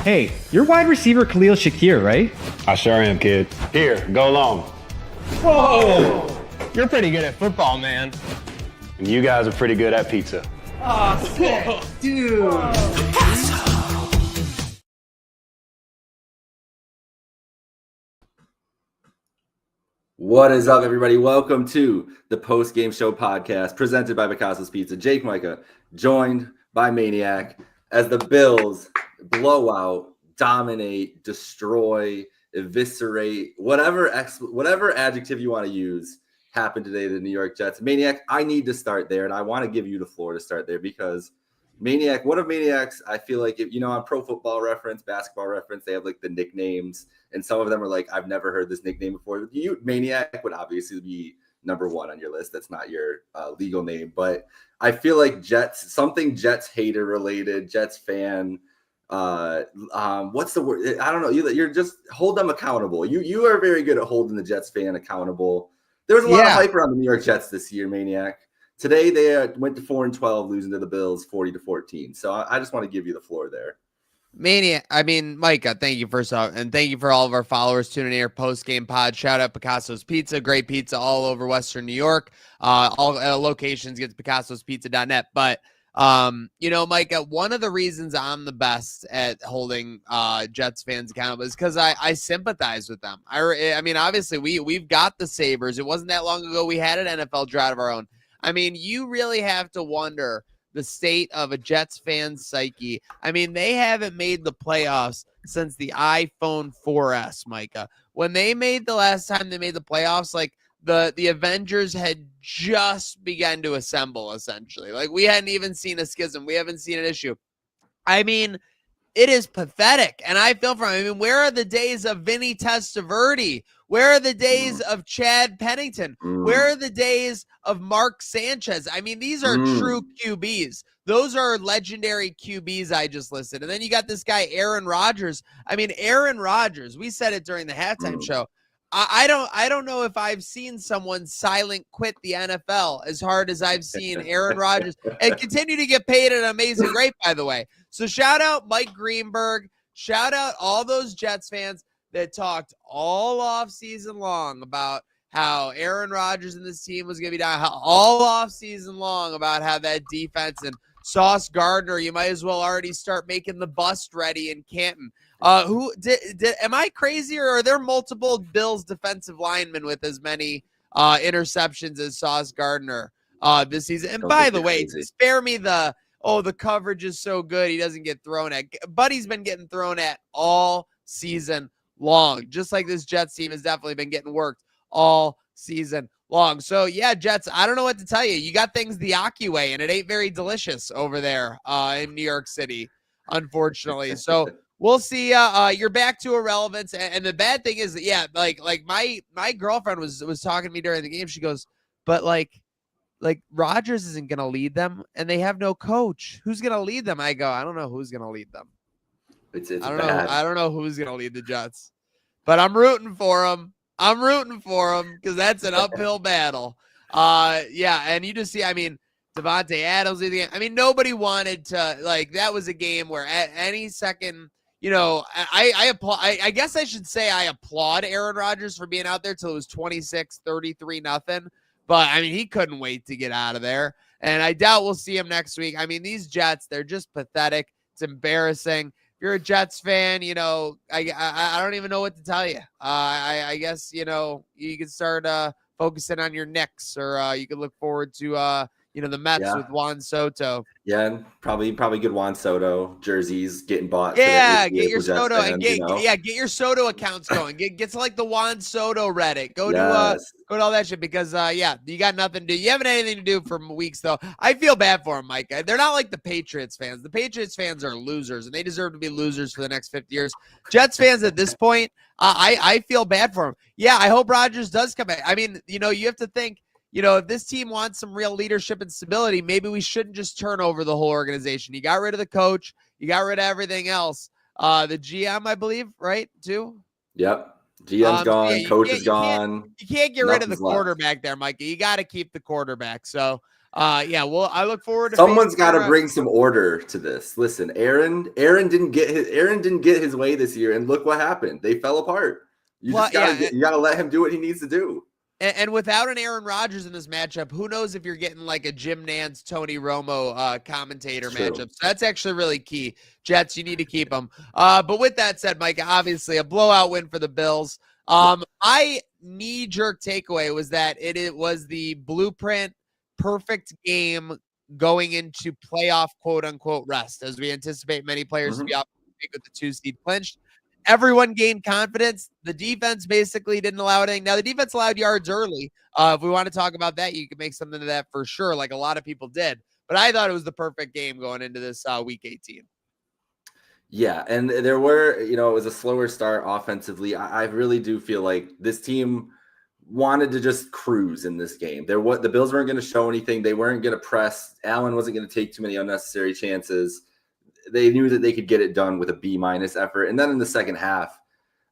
Hey, you're wide receiver Khalil Shakir, right? I sure am, kid. Here, go long. Whoa! You're pretty good at football, man. And you guys are pretty good at pizza. Oh, sick. Dude. What is up, everybody? Welcome to the Postgame Show podcast presented by Picasso's Pizza. Jake Micah, joined by Maniac, as the Bills blow out, dominate, destroy, eviscerate, whatever adjective you want to use happened today to the New York Jets. Maniac, I need to start there, and I want to give you the floor to start there because Maniac, one of Maniac's, I feel like, on Pro Football Reference, Basketball Reference, they have like the nicknames, and some of them are like, I've never heard this nickname before. You, Maniac, would obviously be number one on your list. That's not your legal name, but I feel like something Jets hater related, Jets fan. What's the word? I don't know. You're just hold them accountable. You are very good at holding the Jets fan accountable. There was a lot of hype around the New York Jets this year, Maniac. Today they went to 4-12, losing to the Bills 40-14. So I just want to give you the floor there. Micah, thank you first off, and thank you for all of our followers tuning in here. Post-game pod, shout out Picasso's Pizza, great pizza all over Western New York. All locations, get to picassospizza.net. But Micah, one of the reasons I'm the best at holding Jets fans accountable is because I sympathize with them. I mean, obviously we've got the Sabres. It wasn't that long ago we had an NFL drought of our own. I mean, you really have to wonder the state of a Jets fan's psyche. I mean, they haven't made the playoffs since the iPhone 4S, Micah. When they made the last time they made the playoffs, like the Avengers had just begun to assemble, essentially. Like, we hadn't even seen a schism. We haven't seen an issue. I mean, it is pathetic, and I feel for him. I mean, where are the days of Vinny Testaverde? Where are the days of Chad Pennington? Where are the days of Mark Sanchez? I mean, these are true QBs. Those are legendary QBs I just listed. And then you got this guy, Aaron Rodgers. I mean, Aaron Rodgers, we said it during the halftime show. I don't know if I've seen someone silent quit the NFL as hard as I've seen Aaron Rodgers and continue to get paid an amazing rate, by the way. So shout out Mike Greenberg. Shout out all those Jets fans that talked all off season long about how Aaron Rodgers and this team was going to be down, all off season long about how that defense and Sauce Gardner, you might as well already start making the bust ready in Canton. Am I crazy, or are there multiple Bills defensive linemen with as many interceptions as Sauce Gardner this season? And by the way, spare me the coverage is so good he doesn't get thrown at. Buddy's been getting thrown at all season long, just like this Jets team has definitely been getting worked all season long. So yeah, Jets, I don't know what to tell you. You got things the Aki way, and it ain't very delicious over there in New York City, unfortunately. So we'll see. You're back to irrelevance, and the bad thing is that like my girlfriend was talking to me during the game. She goes, but like Rodgers isn't gonna lead them, and they have no coach. Who's gonna lead them? I go, I don't know who's gonna lead them. I don't know who's gonna lead the Jets, but I'm rooting for them. Because that's an uphill battle. And you just see, I mean, Devontae Adams. I mean, nobody wanted to, like, that was a game where at any second, I guess I should say I applaud Aaron Rodgers for being out there till it was 26-33-0. But I mean, he couldn't wait to get out of there. And I doubt we'll see him next week. I mean, these Jets, they're just pathetic. It's embarrassing. If you're a Jets fan, I don't even know what to tell you. I guess, you can start focusing on your Knicks, or you can look forward to, the Mets with Juan Soto. Yeah, probably good Juan Soto jerseys getting bought. Yeah, get your Soto fans, get your Soto accounts going. Get to like the Juan Soto Reddit. Go to all that shit because you got nothing to do. You haven't anything to do for weeks though. I feel bad for them, Mike. They're not like the Patriots fans. The Patriots fans are losers, and they deserve to be losers for the next 50 years. Jets fans at this point, I feel bad for them. Yeah, I hope Rodgers does come back. I mean, you have to think. If this team wants some real leadership and stability, maybe we shouldn't just turn over the whole organization. You got rid of the coach. You got rid of everything else. The GM, I believe, right, too? Yep. GM's gone. Coach is gone. You can't get rid of the quarterback there, Mikey. You got to keep the quarterback. So, Yeah, well, I look forward to Someone's got to facing bring some order to this. Listen, Aaron didn't get his way this year, and look what happened. They fell apart. You gotta let him do what he needs to do. And without an Aaron Rodgers in this matchup, who knows if you're getting like a Jim Nance, Tony Romo commentator matchup. So that's actually really key. Jets, you need to keep them. But with that said, Mike, obviously a blowout win for the Bills. My knee-jerk takeaway was that it was the blueprint perfect game going into playoff quote-unquote rest, as we anticipate many players to be off with the 2-seed clinched. Everyone gained confidence. The defense basically didn't allow anything. Now, the defense allowed yards early. If we want to talk about that, you could make something of that for sure, like a lot of people did. But I thought it was the perfect game going into this Week 18. Yeah, and there were, it was a slower start offensively. I really do feel like this team wanted to just cruise in this game. The Bills weren't going to show anything. They weren't going to press. Allen wasn't going to take too many unnecessary chances. They knew that they could get it done with a B- effort. And then in the second half,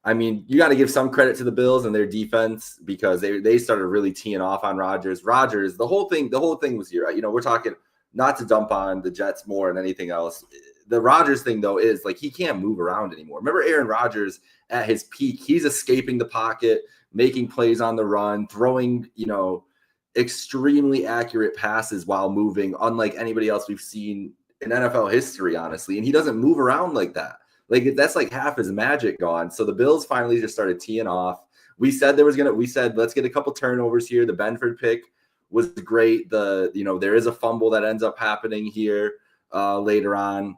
I mean, you got to give some credit to the Bills and their defense because they started really teeing off on Rodgers. Rodgers, the whole thing was here. We're talking not to dump on the Jets more than anything else. The Rodgers thing, though, is like he can't move around anymore. Remember Aaron Rodgers at his peak? He's escaping the pocket, making plays on the run, throwing, extremely accurate passes while moving, unlike anybody else we've seen in NFL history, honestly. And he doesn't move around like that. Like that's like half his magic gone. So the Bills finally just started teeing off. We said let's get a couple turnovers here. The Benford pick was great. There is a fumble that ends up happening here later on.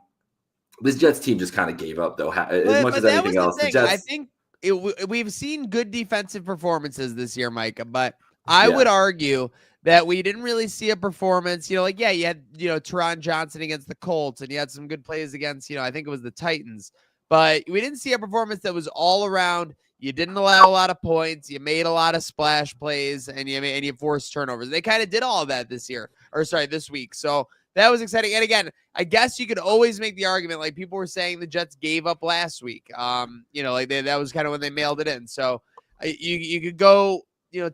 This Jets team just kind of gave up, though, as much as anything else. I think we've seen good defensive performances this year, Micah, but I would argue that we didn't really see a performance, you had, Teron Johnson against the Colts, and you had some good plays against, I think it was the Titans, but we didn't see a performance that was all around. You didn't allow a lot of points. You made a lot of splash plays, and you forced turnovers. They kind of did all of that this week. So that was exciting. And again, I guess you could always make the argument, like people were saying the Jets gave up last week. That was kind of when they mailed it in. So you could go,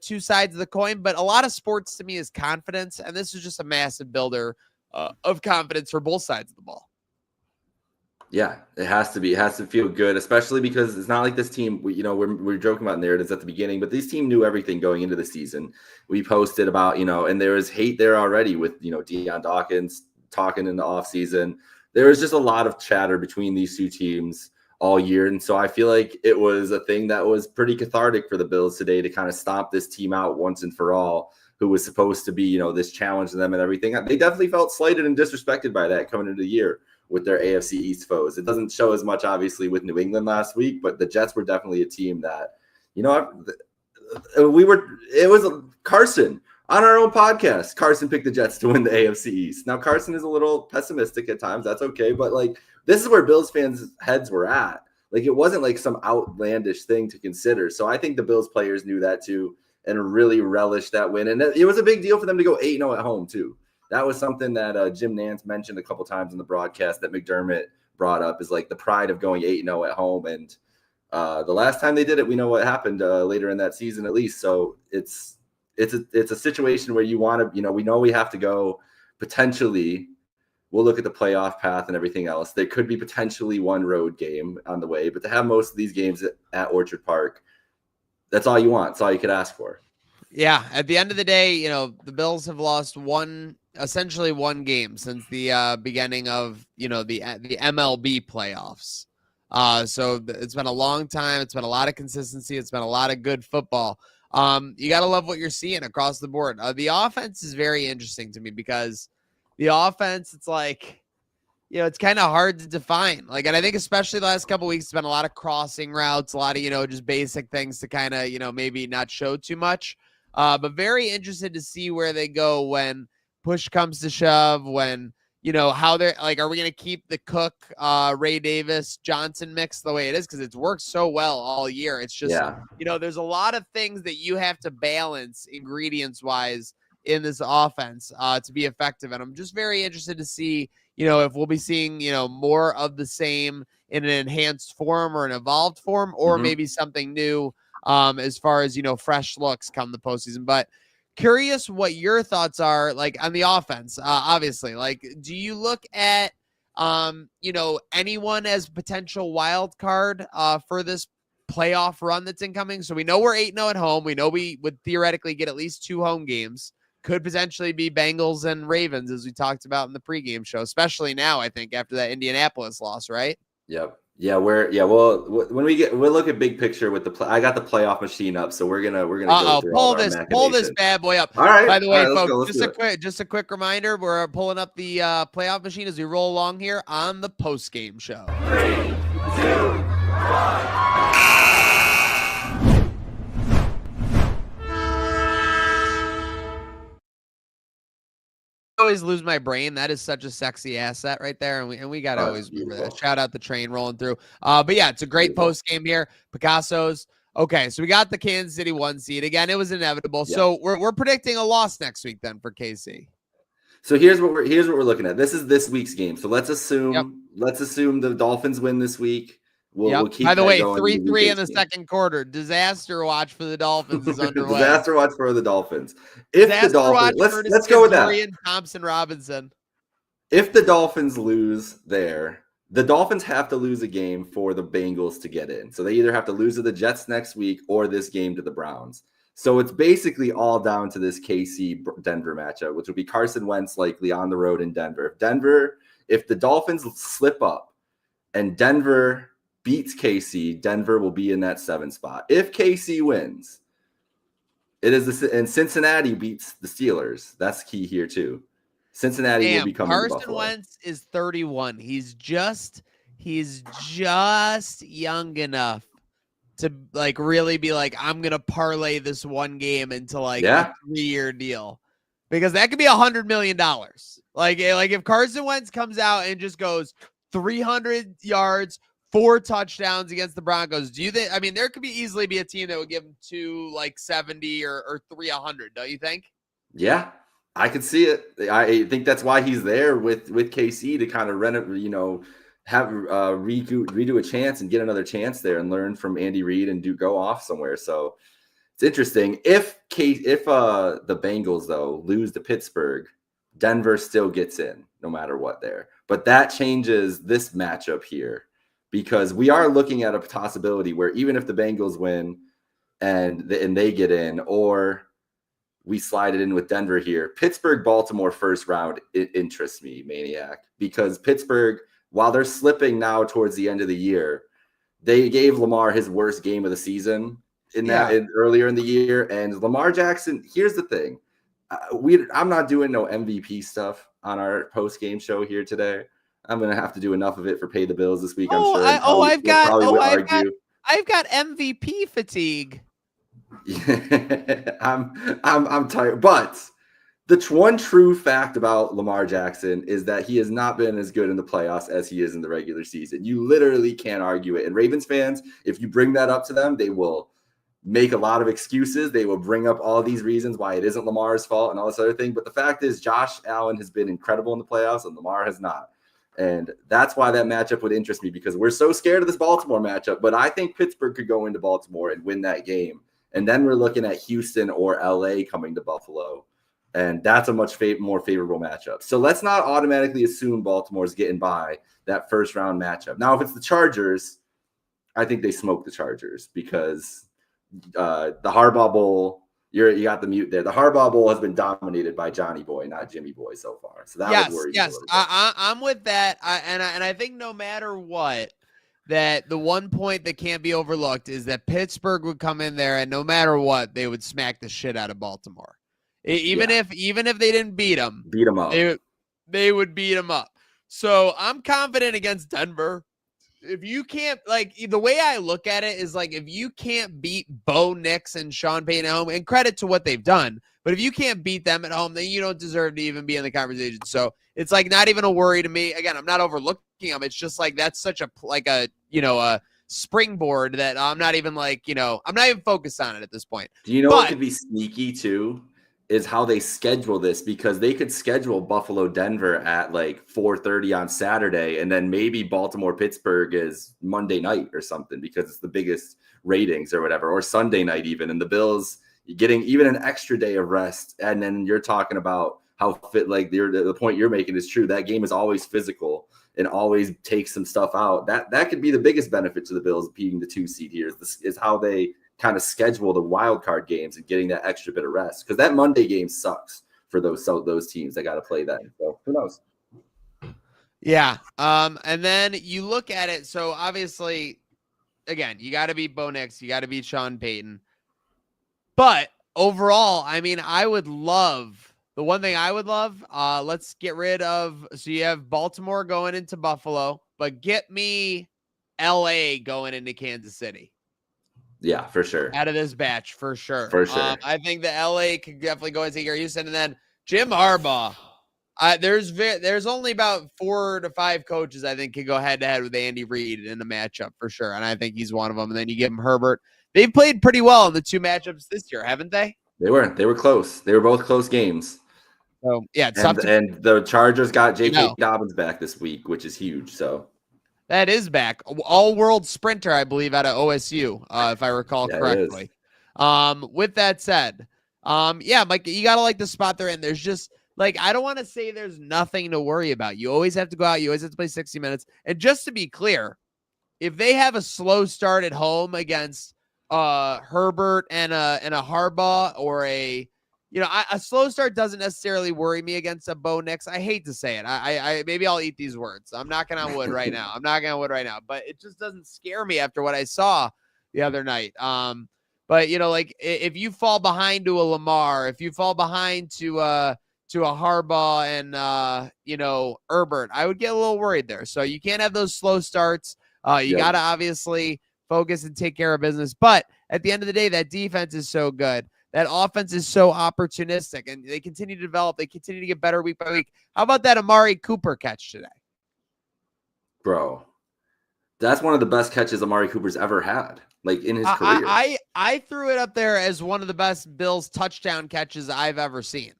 two sides of the coin, but a lot of sports to me is confidence. And this is just a massive builder of confidence for both sides of the ball. Yeah, it has to be. It has to feel good, especially because it's not like this team, we're joking about narratives at the beginning, but this team knew everything going into the season. We posted about, and there was hate there already with, Deion Dawkins talking in the offseason. There was just a lot of chatter between these two teams all year. And so I feel like it was a thing that was pretty cathartic for the Bills today to kind of stomp this team out once and for all, who was supposed to be, this challenge to them and everything. They definitely felt slighted and disrespected by that coming into the year with their AFC East foes. It doesn't show as much, obviously, with New England last week, but the Jets were definitely a team that, it was Carson on our own podcast. Carson picked the Jets to win the AFC East. Now, Carson is a little pessimistic at times. That's okay. But this is where Bills fans' heads were at. It wasn't like some outlandish thing to consider. So I think the Bills players knew that too and really relished that win. And it was a big deal for them to go 8-0 at home too. That was something that Jim Nance mentioned a couple times in the broadcast that McDermott brought up, is like the pride of going 8-0 at home. And the last time they did it, we know what happened later in that season, at least. So it's a situation where you want to, we know we have to go potentially. We'll look at the playoff path and everything else. There could be potentially one road game on the way, but to have most of these games at Orchard Park, that's all you want. It's all you could ask for. Yeah, at the end of the day, the Bills have lost essentially one game since the beginning of, the MLB playoffs. So it's been a long time. It's been a lot of consistency. It's been a lot of good football. You got to love what you're seeing across the board. The offense is very interesting to me because the offense, it's like, it's kind of hard to define. And I think especially the last couple of weeks, it's been a lot of crossing routes, a lot of, just basic things to kind of, maybe not show too much. But very interested to see where they go when push comes to shove, when, how they're are we going to keep the Cook, Ray Davis, Johnson mix the way it is? Because it's worked so well all year. It's just, there's a lot of things that you have to balance ingredients wise in this offense to be effective. And I'm just very interested to see, if we'll be seeing, more of the same in an enhanced form or an evolved form, or maybe something new as far as, fresh looks come the postseason. But curious what your thoughts are like on the offense. Obviously, like, do you look at anyone as potential wild card for this playoff run that's incoming? So we know we're 8-0 at home. We know we would theoretically get at least 2 home games. Could potentially be Bengals and Ravens, as we talked about in the pregame show, especially now, I think, after that Indianapolis loss, right? Yep. Yeah, well, when we'll look at big picture with I got the playoff machine up, so we're gonna go through all our pull this bad boy up. All right. By the way, right, folks, just a quick reminder: we're pulling up the playoff machine as we roll along here on the post-game show. 3, 2, 1. Always lose my brain. That is such a sexy asset right there, and we gotta always remember that. Shout out the train rolling through. But yeah, it's a great post game here. Picasso's. Okay, so we got the Kansas City 1 seed again. It was inevitable. Yeah. So we're predicting a loss next week then for KC. So here's what we're looking at. This is this week's game. So let's assume the Dolphins win this week. We'll keep. By the way, 3-3 in the second quarter. Disaster watch for the Dolphins is underway. Disaster watch for the Dolphins. If the Dolphins, let's go with that. Thompson Robinson. If the Dolphins lose there, the Dolphins have to lose a game for the Bengals to get in. So they either have to lose to the Jets next week or this game to the Browns. So it's basically all down to this KC Denver matchup, which will be Carson Wentz likely on the road in Denver. If the Dolphins slip up and Denver beats KC, Denver will be in that 7 spot. If KC wins, and Cincinnati beats the Steelers. That's key here too. Cincinnati will become Carson Wentz is 31. He's just young enough to like really be like, I'm gonna parlay this one game into like a 3-year deal, because that could be $100 million. Like if Carson Wentz comes out and just goes 300 yards, 4 touchdowns against the Broncos, do you think? I mean, there could easily be a team that would give him 270 or 300. Don't you think? Yeah, I could see it. I think that's why he's there with KC to kind of have redo a chance and get another chance there and learn from Andy Reid and go off somewhere. So it's interesting. If the Bengals though lose to Pittsburgh, Denver still gets in no matter what there. But that changes this matchup here, because we are looking at a possibility where even if the Bengals win and they get in, or we slide it in with Denver here, Pittsburgh-Baltimore first round, it interests me, Maniac, because Pittsburgh, while they're slipping now towards the end of the year, they gave Lamar his worst game of the season earlier in the year. And Lamar Jackson, here's the thing. I'm not doing no MVP stuff on our post-game show here today. I'm going to have to do enough of it for Pay the Bills this week, I'm sure. I've got MVP fatigue. I'm tired. But the one true fact about Lamar Jackson is that he has not been as good in the playoffs as he is in the regular season. You literally can't argue it. And Ravens fans, if you bring that up to them, they will make a lot of excuses. They will bring up all these reasons why it isn't Lamar's fault and all this other thing. But the fact is, Josh Allen has been incredible in the playoffs and Lamar has not. And that's why that matchup would interest me, because we're so scared of this Baltimore matchup. But I think Pittsburgh could go into Baltimore and win that game. And then we're looking at Houston or LA coming to Buffalo. And that's a much more favorable matchup. So let's not automatically assume Baltimore's getting by that first round matchup. Now, if it's the Chargers, I think they smoke the Chargers, because the Harbaugh Bowl, you got the mute there. The Harbaugh Bowl has been dominated by Johnny Boy, not Jimmy Boy so far. So that would worry me a little bit. I'm with that. And I think no matter what, that the one point that can't be overlooked is that Pittsburgh would come in there and no matter what, they would smack the shit out of Baltimore. Even if they didn't beat them up, they would beat them up. So I'm confident against Denver. If you can't, like, the way I look at it is like, if you can't beat Bo Nix and Sean Payton at home, and credit to what they've done, but if you can't beat them at home, then you don't deserve to even be in the conversation. So it's like not even a worry to me. Again, I'm not overlooking them. It's just like that's such a springboard that I'm not even I'm not even focused on it at this point. Do you know what could be sneaky too? Is how they schedule this, because they could schedule Buffalo Denver at like 4:30 on Saturday, and then maybe Baltimore Pittsburgh is Monday night or something because it's the biggest ratings or whatever, or Sunday night even. And the Bills getting even an extra day of rest. And then you're talking about how fit, like the point you're making is true. That game is always physical and always takes some stuff out. That could be the biggest benefit to the Bills being the 2 seed here is how they kind of schedule the wild card games and getting that extra bit of rest. Because that Monday game sucks for those teams that got to play that. So who knows? Yeah. And then you look at it. So obviously, again, you got to beat Bo Nix. You got to beat Sean Payton. But overall, I mean, the one thing I would love, let's get rid of, so you have Baltimore going into Buffalo, but get me LA going into Kansas City. Yeah, for sure. Out of this batch, for sure. For sure. I think the LA could definitely go and take care of Houston. And then Jim Harbaugh. There's only about 4 to 5 coaches I think can go head to head with Andy Reid in a matchup for sure, and I think he's one of them. And then you give him Herbert. They've played pretty well in the 2 matchups this year, haven't they? They were close. They were both close games. So yeah, it's and the Chargers got J.K. Dobbins back this week, which is huge. So that is back. All-world sprinter, I believe, out of OSU, if I recall correctly. With that said, yeah, Mike, you gotta like the spot they're in. There's just I don't want to say there's nothing to worry about. You always have to go out. You always have to play 60 minutes. And just to be clear, if they have a slow start at home against Herbert and a Harbaugh or a slow start doesn't necessarily worry me against a Bo Nix. I hate to say it. I maybe I'll eat these words. I'm knocking on wood right now. But it just doesn't scare me after what I saw the other night. But if you fall behind to a Lamar, if you fall behind to a Harbaugh and Herbert, I would get a little worried there. So you can't have those slow starts. You got to obviously focus and take care of business. But at the end of the day, that defense is so good. That offense is so opportunistic, and they continue to develop. They continue to get better week by week. How about that Amari Cooper catch today? Bro, that's one of the best catches Amari Cooper's ever had, in his career. I threw it up there as one of the best Bills touchdown catches I've ever seen.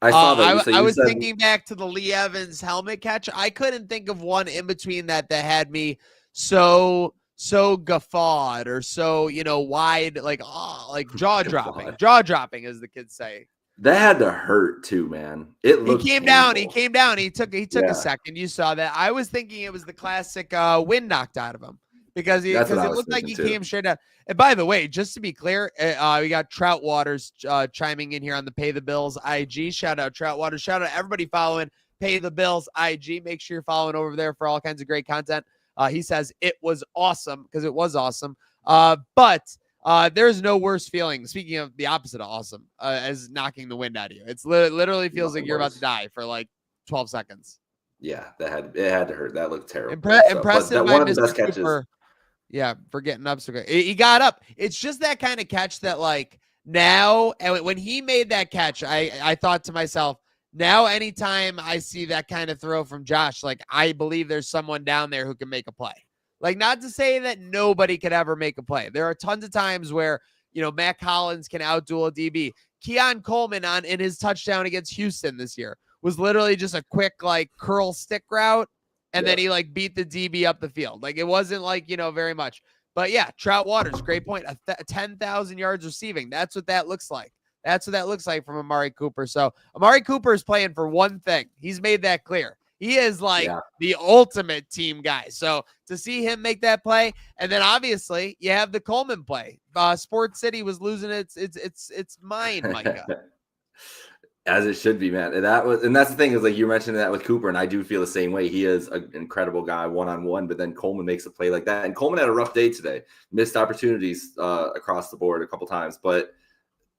I saw that. I was thinking back to the Lee Evans helmet catch. I couldn't think of one in between that had me so guffawed or so wide, jaw dropping, as the kids say. That had to hurt too, man. He came down. He took a second. You saw that. I was thinking it was the classic wind knocked out of him because it looked like he came straight out. And by the way, just to be clear, we got Trout Waters chiming in here on the Pay the Bills IG. Shout out Trout Waters. Shout out everybody following Pay the Bills IG. Make sure you're following over there for all kinds of great content. He says it was awesome because it was awesome. But there's no worse feeling, speaking of the opposite of awesome, as knocking the wind out of you. It's literally feels like you're about to die for 12 seconds. Yeah, it had to hurt. That looked terrible. Impressive by Mr. Cooper. Yeah, for getting up so good. He got up. It's just that kind of catch that now, and when he made that catch, I thought to myself, now, anytime I see that kind of throw from Josh, I believe there's someone down there who can make a play. Not to say that nobody could ever make a play. There are tons of times where, Matt Collins can outduel a DB. Keon Coleman in his touchdown against Houston this year was literally just a quick, curl stick route, and then he, beat the DB up the field. It wasn't, very much. But, yeah, Trout Waters, great point. 10,000 yards receiving. That's what that looks like. That's what that looks like from Amari Cooper. So Amari Cooper is playing for one thing. He's made that clear. He is the ultimate team guy. So to see him make that play, and then obviously you have the Coleman play. Sports City was losing its mind, Micah. As it should be, man. And that's the thing is you mentioned that with Cooper, and I do feel the same way. He is an incredible guy one-on-one, but then Coleman makes a play like that. And Coleman had a rough day today. Missed opportunities across the board a couple times, but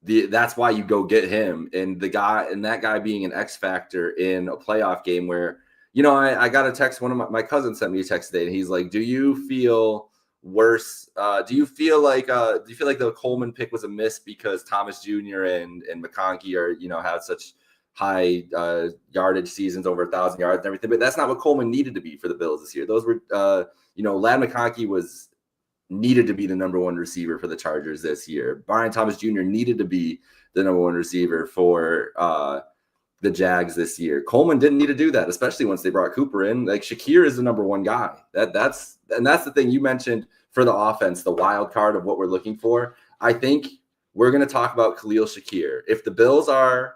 that's why you go get him, and that guy being an X factor in a playoff game where, I got a text. One of my cousins sent me a text today, and he's like, do you feel worse? Do you feel like the Coleman pick was a miss because Thomas Jr. and McConkey are, have such high yardage seasons, over 1,000 yards and everything, but that's not what Coleman needed to be for the Bills this year. Those were, Lad McConkey needed to be the number one receiver for the Chargers this year. Brian Thomas Jr. needed to be the number one receiver for the Jags this year. Coleman didn't need to do that, especially once they brought Cooper in. Shakir is the number one guy. That's the thing you mentioned for the offense, the wild card of what we're looking for. I think we're going to talk about Khalil Shakir. If the Bills are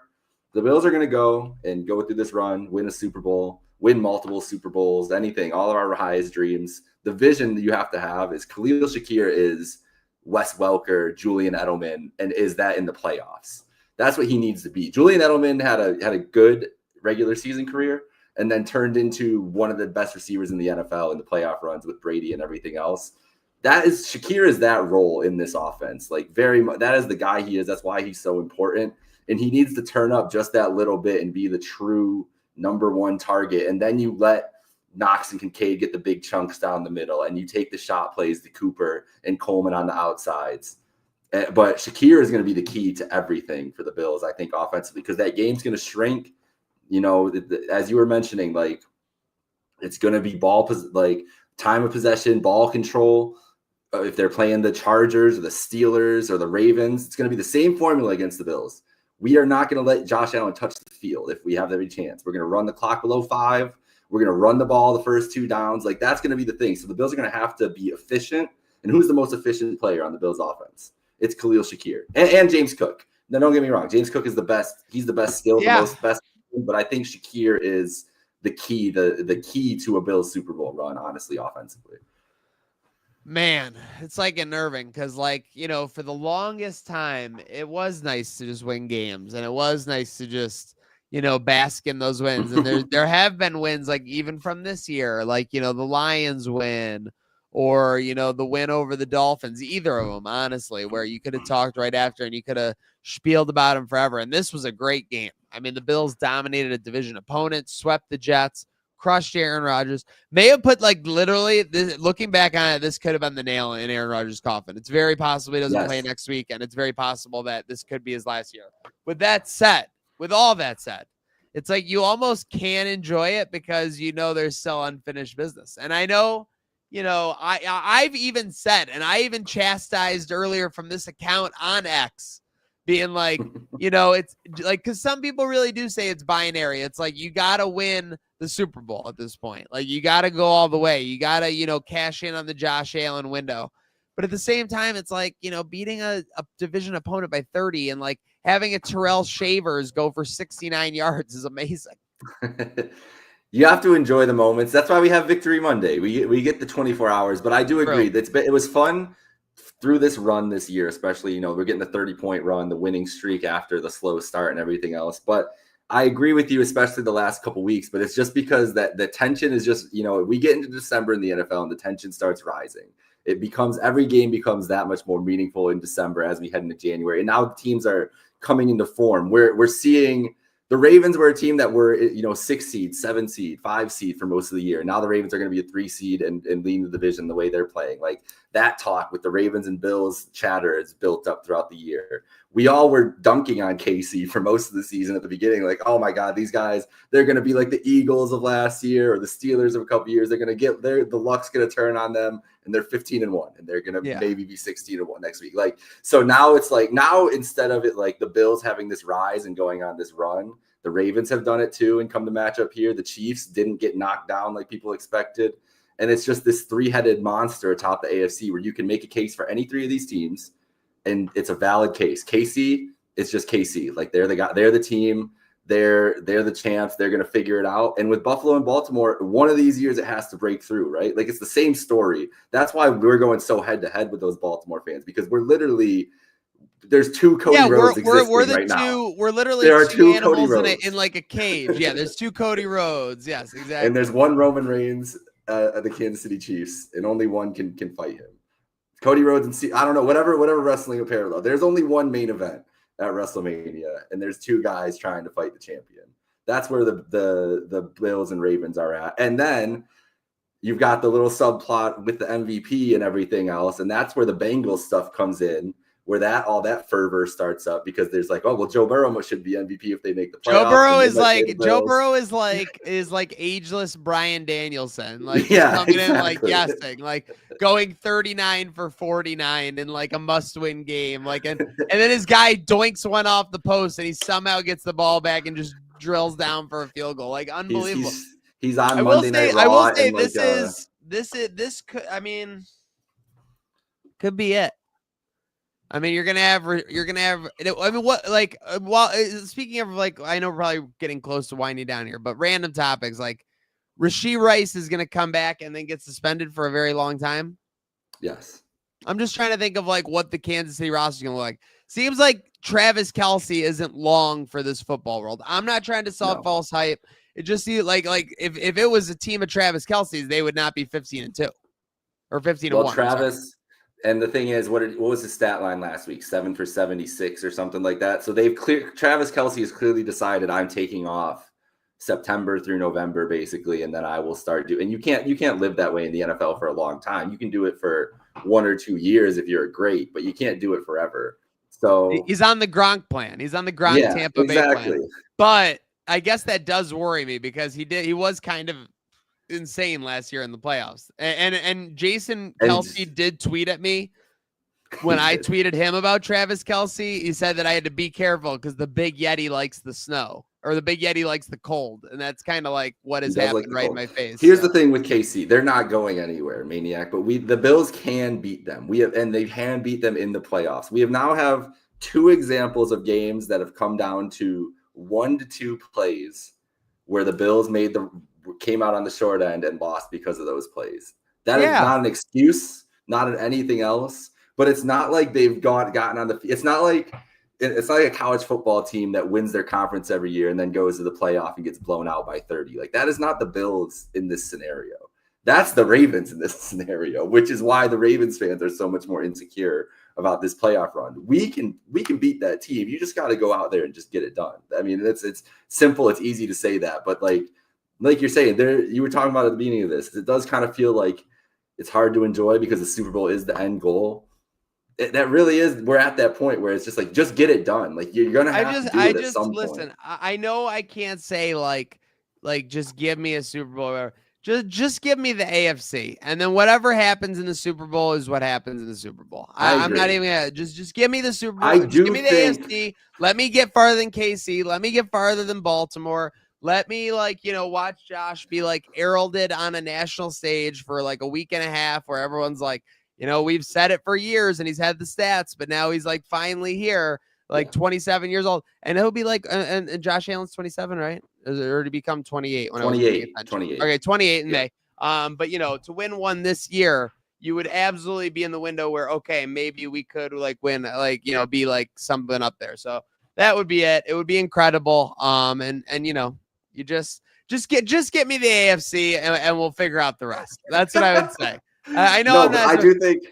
going to go through this run, win a Super Bowl, win multiple Super Bowls, anything, all of our highest dreams, the vision that you have to have is Khalil Shakir is Wes Welker, Julian Edelman, and is that in the playoffs? That's what he needs to be. Julian Edelman had a good regular season career and then turned into one of the best receivers in the NFL in the playoff runs with Brady and everything else. Shakir is that role in this offense. Like very much, that is the guy he is. That's why he's so important. And he needs to turn up just that little bit and be the true number one target. And then you let Knox and Kincaid get the big chunks down the middle, and you take the shot plays to Cooper and Coleman on the outsides. But Shakir is going to be the key to everything for the Bills, I think, offensively, because that game's going to shrink. You know, as you were mentioning, like it's going to be time of possession, ball control. If they're playing the Chargers or the Steelers or the Ravens, it's going to be the same formula against the Bills. We are not going to let Josh Allen touch the field if we have every chance. We're going to run the clock below 5. We're going to run the ball the first 2 downs. Like, that's going to be the thing. So the Bills are going to have to be efficient. And who's the most efficient player on the Bills offense? It's Khalil Shakir and James Cook. Now, don't get me wrong. James Cook is the best. He's the best skilled, the best. But I think Shakir is the key to a Bills Super Bowl run, honestly, offensively. Man, it's like unnerving because, like, you know, for the longest time, it was nice to just win games, and it was nice to just, you know, bask in those wins. And there have been wins, like even from this year, like, you know, the Lions win, or, you know, the win over the Dolphins, either of them, honestly, where you could have talked right after and you could have spieled about them forever. And this was a great game. I mean, the Bills dominated a division opponent, swept the Jets, crushed Aaron Rodgers. May have put, like, literally, looking back on it, this could have been the nail in Aaron Rodgers' coffin. It's very possible he doesn't play next week, and it's very possible that this could be his last year. With all that said, it's like you almost can't enjoy it because you know there's still unfinished business. And I know, you know, I've even said, and I even chastised earlier from this account on X, being like, you know, it's like, because some people really do say it's binary. It's like you got to win the Super Bowl at this point. Like, you got to go all the way. You got to, you know, cash in on the Josh Allen window. But at the same time, it's like, you know, beating a division opponent by 30 and like having a Terrell Shavers go for 69 yards is amazing. You have to enjoy the moments. That's why we have Victory Monday. We get the 24 hours. But I do agree. It was fun through this run this year, especially, you know, we're getting the 30-point run, the winning streak after the slow start and everything else. But I agree with you, especially the last couple weeks. But it's just because that the tension is just, you know, we get into December in the NFL and the tension starts rising. Every game becomes that much more meaningful in December as we head into January. And now teams are coming into form. We're seeing the Ravens were a team that were, you know, 6 seed, 7 seed, 5 seed for most of the year. Now the Ravens are going to be a 3 seed and lead the division the way they're playing. Like, that talk with the Ravens and Bills chatter is built up throughout the year. We all were dunking on KC for most of the season at the beginning. Like, oh my God, these guys, they're going to be like the Eagles of last year or the Steelers of a couple years. They're going to get the luck's going to turn on them, and they're 15-1, and they're going to maybe be 16-1 next week. Like, so now it's like, now instead of it, like the Bills having this rise and going on this run, the Ravens have done it too and come to match up here. The Chiefs didn't get knocked down like people expected. And it's just this 3-headed monster atop the AFC where you can make a case for any 3 of these teams, and it's a valid case. KC, it's just KC. Like, they're the team. They're the champs. They're going to figure it out. And with Buffalo and Baltimore, one of these years it has to break through, right? Like, it's the same story. That's why we're going so head to head with those Baltimore fans, because we're literally – there's 2 Cody Rhodes existing right now. We're literally there are 2 animals Cody Rhodes in like a cage. Yeah, there's 2 Cody Rhodes. Yes, exactly. And there's 1 Roman Reigns at the Kansas City Chiefs, and only one can fight him. Cody Rhodes and I don't know, whatever wrestling parallel. There's only one main event at WrestleMania, and there's 2 guys trying to fight the champion. That's where the Bills and Ravens are at. And then you've got the little subplot with the MVP and everything else, and that's where the Bengals stuff comes in, where all that fervor starts up, because there's like, oh well, Joe Burrow should be MVP if they make the playoffs. Joe Burrow is like ageless Brian Danielson, like coming in like guessing, like going 39 for 49 in like a must-win game, like and then his guy doinks one off the post and he somehow gets the ball back and just drills down for a field goal, like unbelievable. He's on Monday Night Raw. I will say this could be it. I mean, you're gonna have. I mean, what like? Speaking of like, I know we're probably getting close to winding down here, but random topics like Rashee Rice is gonna come back and then get suspended for a very long time. Yes. I'm just trying to think of like what the Kansas City roster is gonna look like. Seems like Travis Kelce isn't long for this football world. I'm not trying to sell false hype. It just seems like if it was a team of Travis Kelce's, they would not be 15-2 or 15-1. Well, Travis, and the thing is, what was his stat line last week? 7 for 76 or something like that. So Travis Kelce has clearly decided I'm taking off September through November, basically, and then I will start doing. And you can't live that way in the NFL for a long time. You can do it for 1 or 2 years if you're great, but you can't do it forever. So he's on the Gronk plan. He's on the Gronk Tampa Bay plan. But I guess that does worry me because he was kind of insane last year in the playoffs. And Jason Kelce did tweet at me when I tweeted him about Travis Kelce. He said that I had to be careful because the big Yeti likes the snow, or the big Yeti likes the cold. And that's kind of like what has happened right in my face. Here's the thing with KC. They're not going anywhere, Maniac, but the Bills can beat them. They can beat them in the playoffs. We now have 2 examples of games that have come down to 1 to 2 plays where the Bills came out on the short end and lost because of those plays. That is not an excuse, not an anything else, but it's not like they've gotten on the – it's not like a college football team that wins their conference every year and then goes to the playoff and gets blown out by 30. Like, that is not the Bills in this scenario. That's the Ravens in this scenario, which is why the Ravens fans are so much more insecure about this playoff run. We can beat that team. You just got to go out there and just get it done. I mean, it's simple. It's easy to say that, but like you're saying, you were talking about at the beginning of this, it does kind of feel like it's hard to enjoy because the Super Bowl is the end goal. That really is. We're at that point where it's just like, just get it done. Like, you're gonna have to do it at some point. I know I can't say like just give me a Super Bowl. Or whatever. Just give me the AFC, and then whatever happens in the Super Bowl is what happens in the Super Bowl. I'm not even gonna just give me the Super Bowl. Give me the AFC. Let me get farther than KC. Let me get farther than Baltimore. Let me watch Josh be like heralded on a national stage for like a week and a half, where everyone's like, we've said it for years, and he's had the stats, but now he's like finally here, 27 years old, and he'll be like, and Josh Allen's 27, right? Or to become 28 when 28. Okay, 28 in May. But to win one this year, you would absolutely be in the window where maybe we could win, be like something up there. So that would be it. It would be incredible. And you just get me the AFC and we'll figure out the rest. That's what I would say. I know. I do think.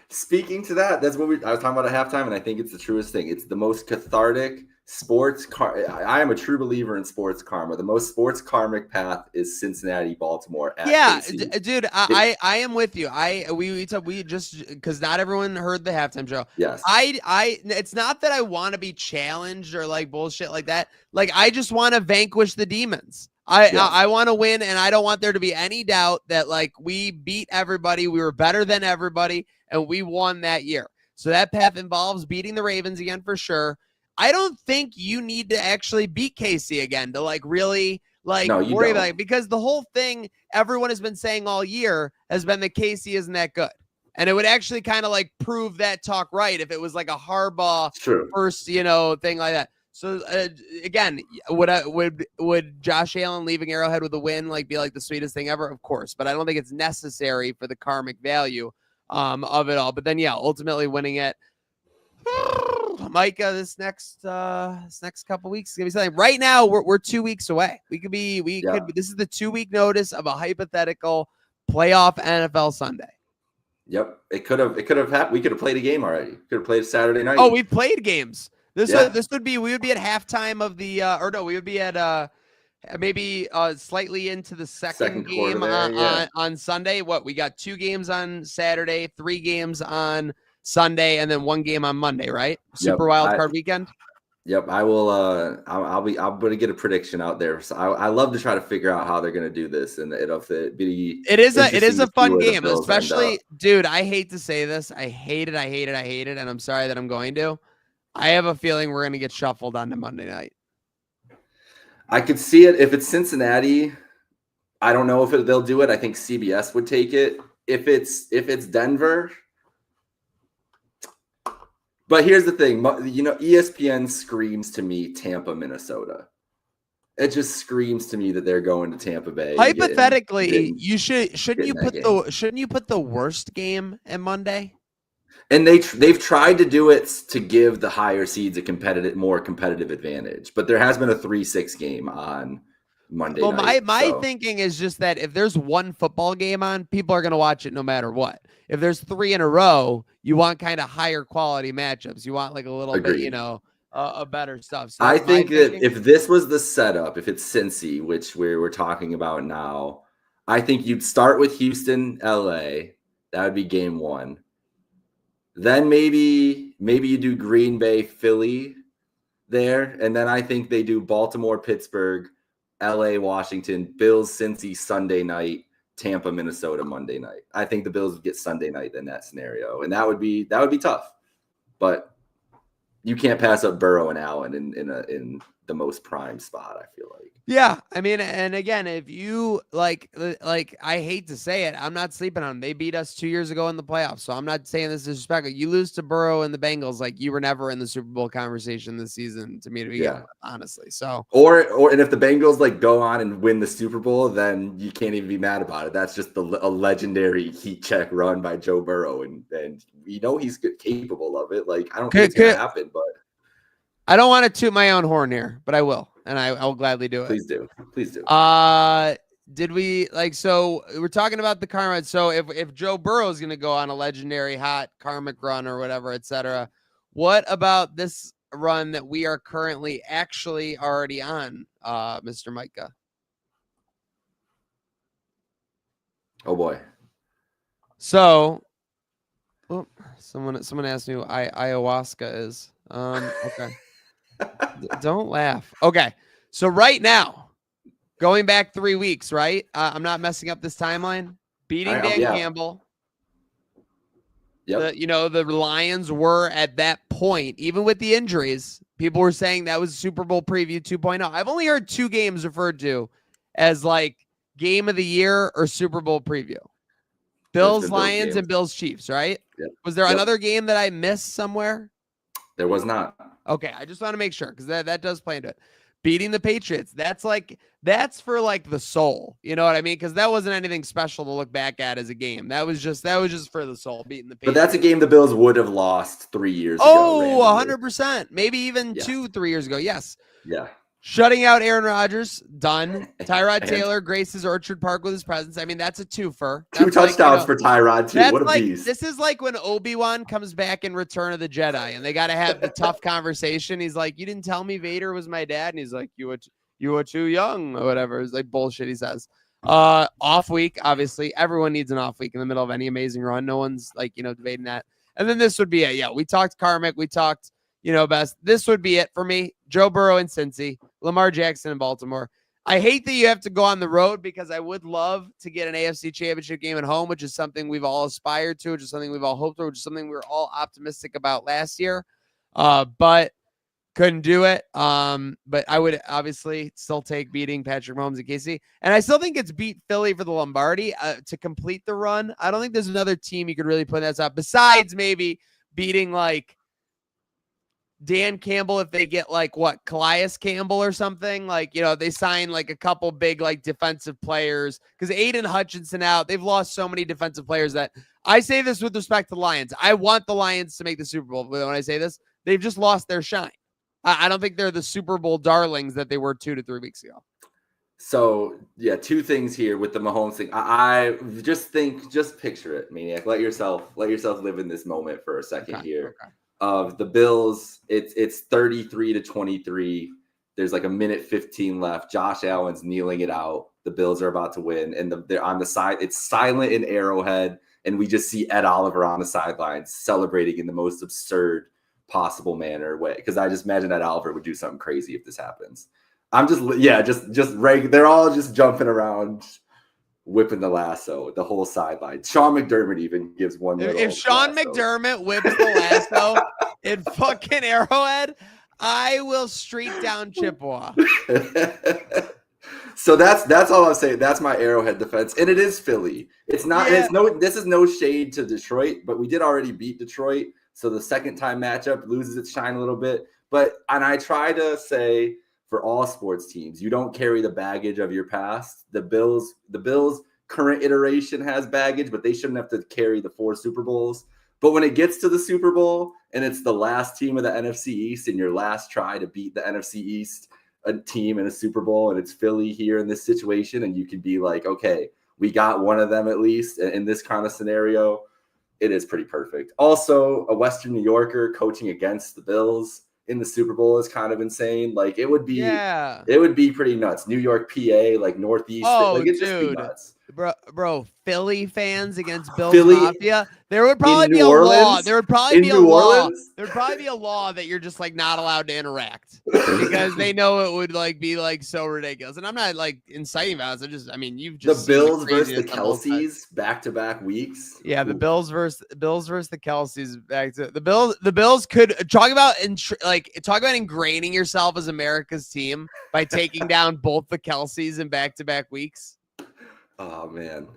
Speaking to that, that's what I was talking about at halftime, and I think it's the truest thing. It's the most cathartic I am a true believer in sports karma. The most sports karmic path is Cincinnati, Baltimore. Dude, I am with you. We just because not everyone heard the halftime show. Yes. It's not that I want to be challenged or like bullshit like that. Like, I just want to vanquish the demons. I want to win, and I don't want there to be any doubt that we beat everybody. We were better than everybody, and we won that year. So that path involves beating the Ravens again for sure. I don't think you need to actually beat KC again to really worry about it, because the whole thing everyone has been saying all year has been that KC isn't that good. And it would actually kind of prove that talk right if it was like a Harbaugh first, thing like that. So again, would Josh Allen leaving Arrowhead with a win be the sweetest thing ever? Of course, but I don't think it's necessary for the karmic value of it all. But then ultimately winning it, Micah, this next couple weeks is gonna be something. Right now, we're 2 weeks away. We could be. This is the 2-week notice of a hypothetical playoff NFL Sunday. Yep, it could have happened. We could have played a game already. Could have played Saturday night. Oh, we've played games. We would be at halftime of the we would be at maybe slightly into the second game on Sunday. We got 2 games on Saturday, 3 games on Sunday, and then 1 game on Monday, right? Super wild card weekend. Yep, I will. I'm going to get a prediction out there. So I love to try to figure out how they're going to do this, and it is a fun game, especially, dude. I hate to say this, I hate it, and I'm sorry that I'm going to. I have a feeling we're going to get shuffled onto Monday night. I could see it if it's Cincinnati. I don't know if they'll do it. I think CBS would take it. If it's Denver, But here's the thing, ESPN screams to me Tampa, Minnesota. It just screams to me that they're going to Tampa Bay. Hypothetically, shouldn't you put the worst game in Monday? And they've tried to do it to give the higher seeds a more competitive advantage, but there has been a 3-6 game on Monday night. Well, my thinking is just that if there's one football game on, people are going to watch it no matter what. If there's 3 in a row, you want kind of higher quality matchups. You want like a little bit, a better stuff. So I think that if this was the setup, if it's Cincy, which we're talking about now, I think you'd start with Houston, LA. That would be game 1. Then maybe you do Green Bay, Philly there. And then I think they do Baltimore, Pittsburgh, LA, Washington, Bills, Cincy, Sunday night, Tampa, Minnesota, Monday night. I think the Bills would get Sunday night in that scenario. And that would be tough. But you can't pass up Burrow and Allen in the most prime spot, I feel like. Yeah, I mean, and again, if you like, I hate to say it, I'm not sleeping on them. They beat us 2 years ago in the playoffs, so I'm not saying this is disrespectful. You lose to Burrow and the Bengals, like you were never in the Super Bowl conversation this season to me to begin with, honestly. So, and if the Bengals like go on and win the Super Bowl, then you can't even be mad about it. That's just a legendary heat check run by Joe Burrow, and he's capable of it. Like I don't think it's gonna happen, but I don't want to toot my own horn here, but I will. And I will gladly do it. Please do. Did we so we're talking about the karma. So if Joe Burrow is going to go on a legendary hot karmic run or whatever, etc., what about this run that we are currently actually already on, Mr. Micah? Oh boy. So, someone asked me who ayahuasca is. Okay. Don't laugh. Okay. So right now, going back 3 weeks, right? I'm not messing up this timeline. Beating Dan Campbell. Yep. The Lions were at that point, even with the injuries, people were saying that was Super Bowl preview 2.0. I've only heard 2 games referred to as like game of the year or Super Bowl preview. Bills, Lions, and Bills, Chiefs, right? Yep. Was there another game that I missed somewhere? There was not. Okay, I just want to make sure because that does play into it. Beating the Patriots, that's for like the soul. You know what I mean? Because that wasn't anything special to look back at as a game. That was just for the soul, beating the Patriots. But that's a game the Bills would have lost 3 years ago. Oh, 100%. Maybe even 2-3 years ago. Yes. Yeah. Shutting out Aaron Rodgers, done. Tyrod Taylor graces Orchard Park with his presence. I mean, that's a twofer. That's 2 touchdowns for Tyrod, too. What a beast. This is like when Obi-Wan comes back in Return of the Jedi, and they got to have the tough conversation. He's like, you didn't tell me Vader was my dad. And he's like, you were too young or whatever. It's like bullshit he says. Off week, obviously. Everyone needs an off week in the middle of any amazing run. No one's debating that. And then this would be it. Yeah, we talked karmic. We talked best. This would be it for me. Joe Burrow in Cincy, Lamar Jackson in Baltimore. I hate that you have to go on the road because I would love to get an AFC Championship game at home, which is something we've all aspired to, which is something we've all hoped for, which is something we were all optimistic about last year, but couldn't do it. But I would obviously still take beating Patrick Mahomes and KC. And I still think it's beat Philly for the Lombardi to complete the run. I don't think there's another team you could really put that up besides maybe beating like Dan Campbell if they get like Calais Campbell or something, they sign like a couple big like defensive players because Aiden Hutchinson out. They've lost so many defensive players that I say this with respect to the Lions. I want the Lions to make the Super Bowl. But when I say this, they've just lost their shine. I don't think they're the Super Bowl darlings that they were 2 to 3 weeks ago. So yeah, 2 things here with the Mahomes thing. I just picture it, Maniac. Let yourself live in this moment for a second here. Okay. Of the Bills, it's 33-23. There's like a minute 15 left. Josh Allen's kneeling it out. The Bills are about to win, and they're on the side. It's silent in Arrowhead, and we just see Ed Oliver on the sidelines celebrating in the most absurd possible manner way. Because I just imagine Ed Oliver would do something crazy if this happens. I'm just regular. They're all just jumping around, whipping the lasso, the whole sideline. Sean McDermott even gives one. If Sean McDermott whips the lasso in fucking Arrowhead, I will streak down Chippewa. So that's all I'm saying. That's my Arrowhead defense, and it is Philly. It's not. Yeah. This is no shade to Detroit, but we did already beat Detroit. So the second time matchup loses its shine a little bit. And I try to say for all sports teams, you don't carry the baggage of your past. The Bills current iteration has baggage, but they shouldn't have to carry the 4 Super Bowls. But when it gets to the Super Bowl and it's the last team of the NFC East and your last try to beat the NFC East a team in a Super Bowl, and it's Philly here in this situation, and you can be like, okay, we got one of them at least in this kind of scenario, it is pretty perfect. Also, a Western New Yorker coaching against the Bills in the Super Bowl is kind of insane. Like it would be pretty nuts. New York, PA, like Northeast. Like it'd just be nuts. Bro, Philly fans against Bills Philly, Mafia. There would probably be a law. There would probably be a law. There'd probably be a law that you're just like not allowed to interact because they know it would like be like so ridiculous. And I'm not like inciting violence. You've just the Bills versus the Kelseys back-to-back weeks. Yeah, the Bills versus the Kelseys back to the Bills. The Bills could talk about ingraining yourself as America's team by taking down both the Kelseys in back-to-back weeks. Oh man,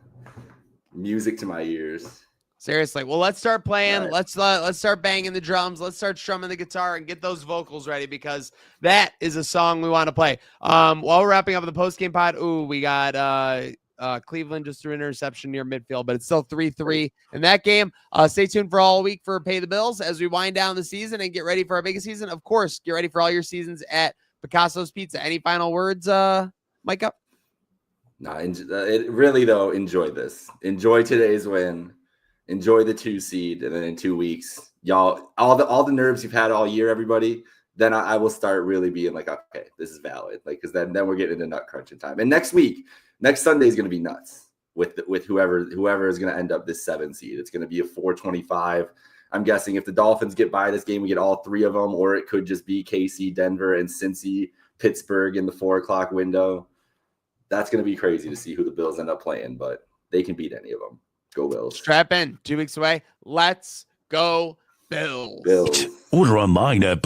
music to my ears. Seriously. Well, let's start playing. Right. Let's start banging the drums. Let's start strumming the guitar and get those vocals ready because that is a song we want to play. While we're wrapping up the post-game pod, we got Cleveland just threw an interception near midfield, but it's still 3-3 in that game. Stay tuned for all week for Pay the Bills as we wind down the season and get ready for our biggest season. Of course, get ready for all your seasons at Picasso's Pizza. Any final words, Micah? No, really though, enjoy this. Enjoy today's win. Enjoy the 2 seed, and then in 2 weeks, y'all, all the nerves you've had all year, everybody. Then I will start really being like, okay, this is valid. Like, because then we're getting into nut crunching time. And next Sunday is going to be nuts with whoever is going to end up this 7 seed. It's going to be a 425. I'm guessing if the Dolphins get by this game, we get all 3 of them, or it could just be KC, Denver, and Cincy, Pittsburgh in the 4 o'clock window. That's going to be crazy to see who the Bills end up playing, but they can beat any of them. Go Bills. Strap in. 2 weeks away. Let's go Bills. Bills. Order online at